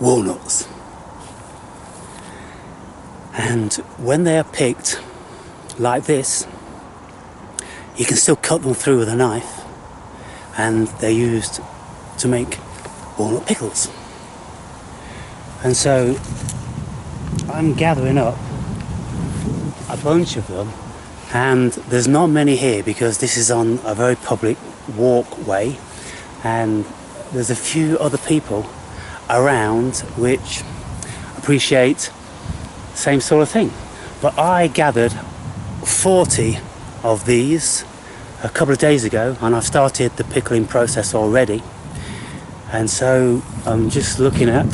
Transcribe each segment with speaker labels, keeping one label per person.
Speaker 1: walnuts. And when they are picked like this, you can still cut them through with a knife, and they're used to make walnut pickles. And so I'm gathering up a bunch of them, and there's not many here because this is on a very public walkway, and there's a few other people around which appreciate the same sort of thing. But I gathered 40 of these a couple of days ago, and I've started the pickling process already, and so I'm just looking at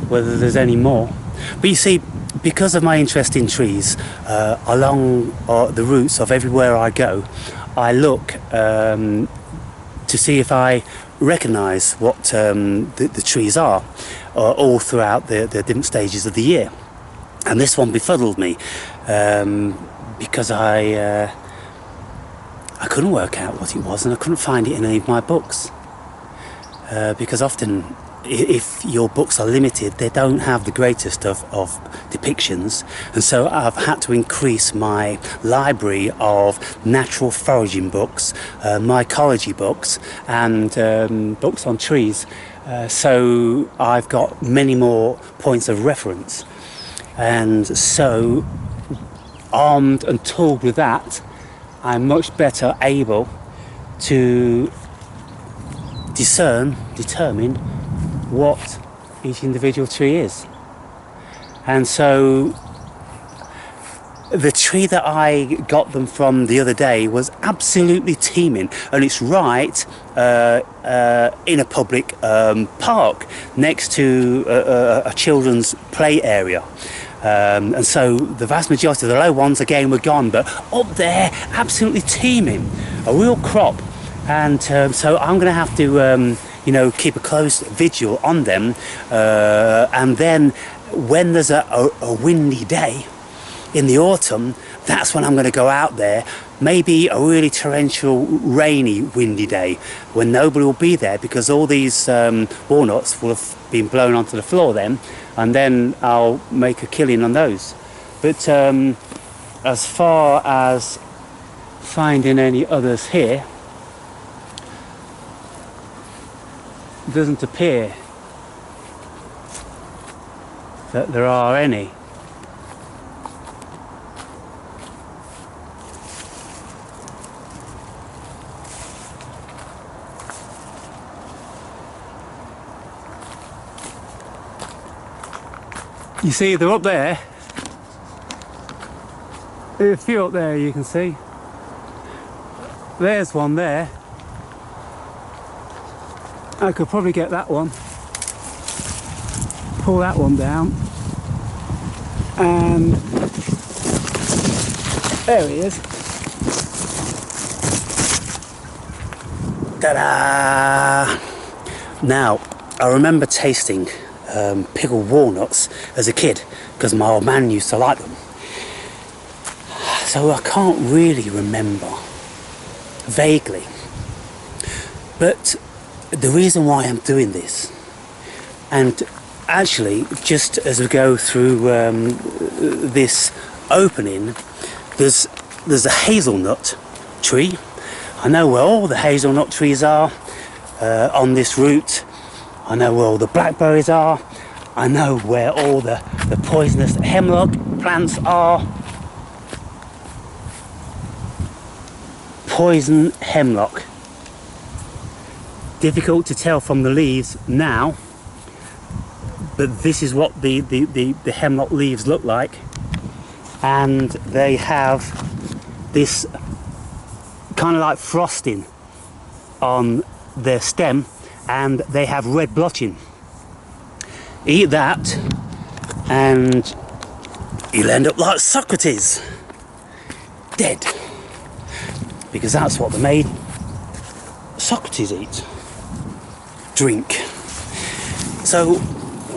Speaker 1: whether there's any more. But you see, because of my interest in trees, along the routes of everywhere I go, I look to see if I recognise what the trees are all throughout the different stages of the year. And this one befuddled me because I couldn't work out what it was, and I couldn't find it in any of my books. Because often, if your books are limited, they don't have the greatest of depictions, and so I've had to increase my library of natural foraging books, mycology books, and books on trees. So I've got many more points of reference, and so armed and tooled with that, I'm much better able to determine what each individual tree is. And so the tree that I got them from the other day was absolutely teeming, and it's right in a public park next to a children's play area. And so the vast majority of the low ones again were gone, but up there absolutely teeming, a real crop. And so I'm going to have to keep a close vigil on them, and then when there's a windy day in the autumn, that's when I'm going to go out there. Maybe a really torrential, rainy, windy day when nobody will be there, because all these walnuts will have been blown onto the floor then, and then I'll make a killing on those. But as far as finding any others here, doesn't appear that there are any. You see, they're up there. There's a few up there, you can see. There's one there. I could probably get that one, pull that one down, and there he is. Ta-da! Now, I remember tasting pickled walnuts as a kid because my old man used to like them. So I can't really remember, vaguely. But the reason why I'm doing this, and actually just as we go through this opening, there's a hazelnut tree. I know where all the hazelnut trees are on this route. I know where all the blackberries are. I know where all the poisonous hemlock plants are. Poison hemlock. Difficult to tell from the leaves now, but this is what the hemlock leaves look like, and they have this kind of like frosting on their stem, and they have red blotching. Eat that and you'll end up like Socrates, dead, because that's what they made Socrates eat. Drink. So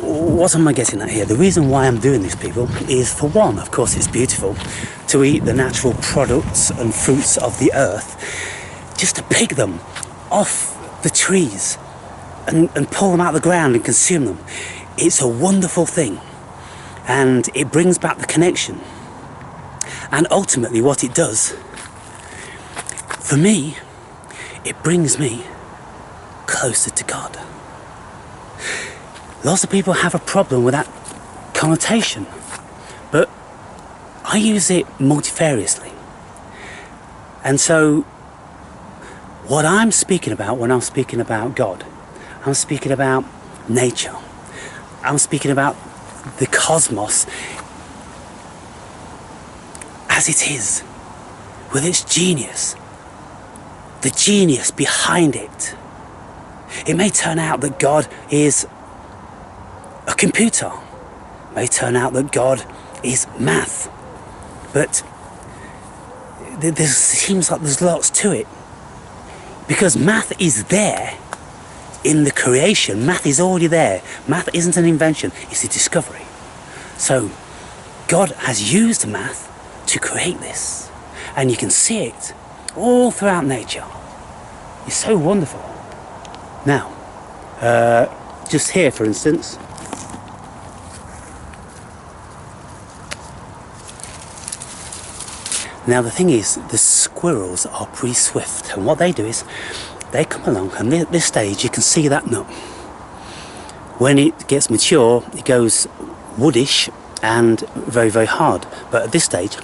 Speaker 1: what am I getting at here? The reason why I'm doing this, people, is for one, of course it's beautiful to eat the natural products and fruits of the earth, just to pick them off the trees and pull them out of the ground and consume them. It's a wonderful thing, and it brings back the connection. And ultimately what it does, for me, it brings me closer to God. Lots of people have a problem with that connotation, but I use it multifariously. And so what I'm speaking about when I'm speaking about God, I'm speaking about nature. I'm speaking about the cosmos as it is, with its genius, the genius behind it. It may turn out that God is a computer. It may turn out that God is math. But there seems like there's lots to it. Because math is there in the creation. Math is already there. Math isn't an invention, it's a discovery. So God has used math to create this. And you can see it all throughout nature. It's so wonderful. Now, just here for instance, now the thing is, the squirrels are pretty swift, and what they do is they come along, and at this stage you can see that nut. When it gets mature, it goes woodish and very, very hard, but at this stage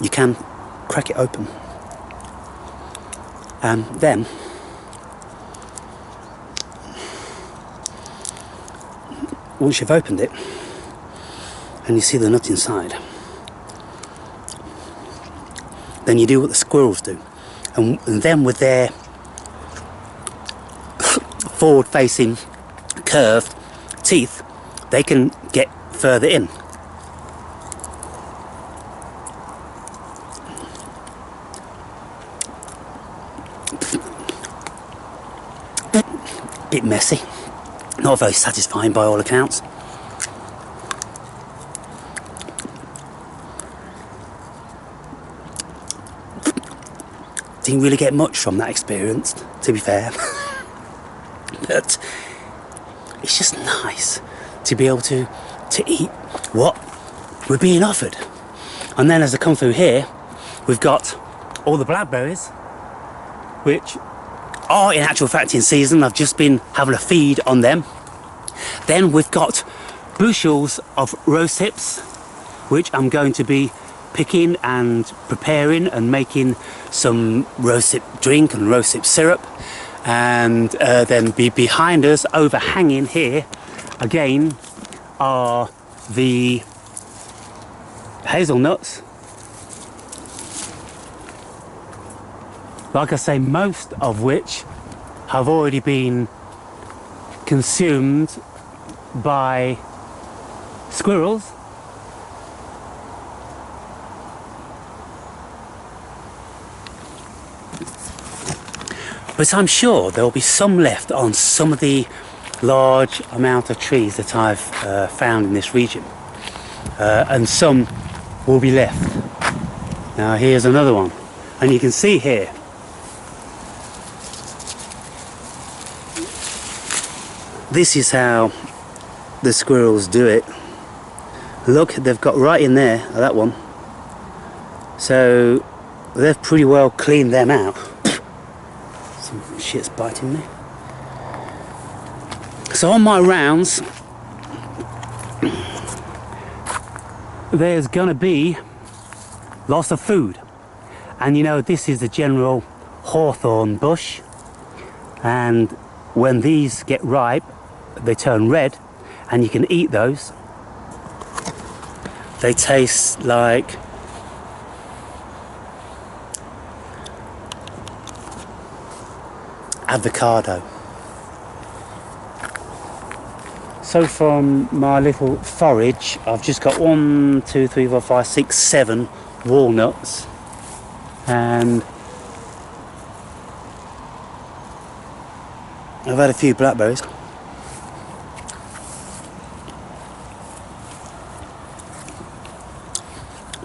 Speaker 1: you can crack it open, and then once you've opened it and you see the nut inside, then you do what the squirrels do, and then with their forward facing curved teeth they can get further in. Bit messy, not very satisfying by all accounts. Didn't really get much from that experience, to be fair. But it's just nice to be able to eat what we're being offered. And then as I come through here, we've got all the blackberries, which are in actual fact in season. I've just been having a feed on them. Then we've got bushels of rose hips, which I'm going to be picking and preparing and making some rosehip drink and rosehip syrup. And then behind us, overhanging here again, are the hazelnuts. Like I say, most of which have already been consumed by squirrels. But I'm sure there'll be some left on some of the large amount of trees that I've found in this region, and some will be left. Now here's another one, and you can see here this is how the squirrels do it. Look, they've got right in there, that one. So they've pretty well cleaned them out. Some shit's biting me. So on my rounds, there's gonna be lots of food. And you know, this is a general hawthorn bush. And when these get ripe, they turn red, and you can eat those. They taste like avocado. So from my little forage, I've just got 1, 2, 3, 4, 5, 6, 7 walnuts, and I've had a few blackberries.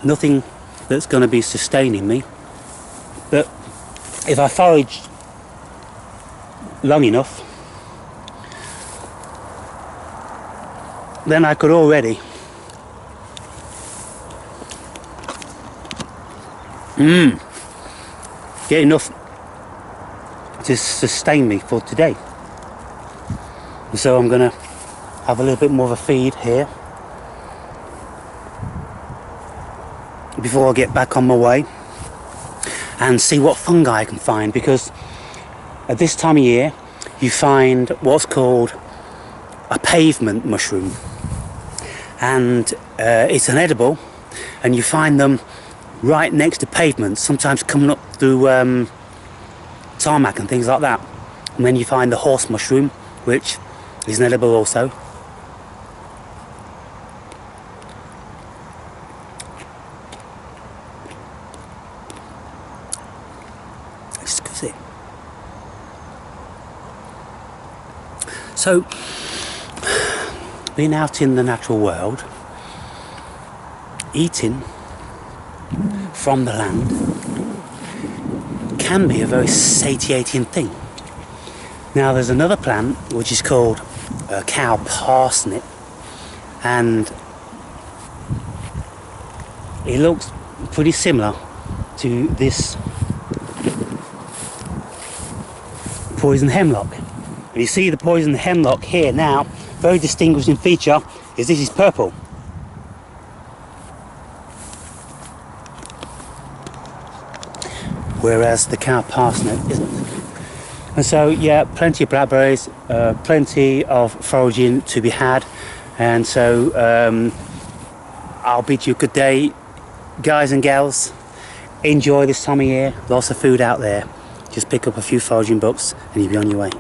Speaker 1: Nothing that's going to be sustaining me, But if I forage long enough, then I could already get enough to sustain me for today. So I'm gonna have a little bit more of a feed here before I get back on my way and see what fungi I can find, because at this time of year you find what's called a pavement mushroom, and it's an edible, and you find them right next to pavements, sometimes coming up through tarmac and things like that. And then you find the horse mushroom, which is an edible also. Exquisite. So, being out in the natural world, eating from the land can be a very satiating thing. Now there's another plant which is called cow parsnip, and it looks pretty similar to this poison hemlock. And you see the poison hemlock here now, very distinguishing feature is this is purple. Whereas the cow parsnip isn't. And so yeah, plenty of blackberries, plenty of foraging to be had, and so I'll bid you a good day, guys and gals. Enjoy this time of year, lots of food out there. Just pick up a few foraging books and you'll be on your way.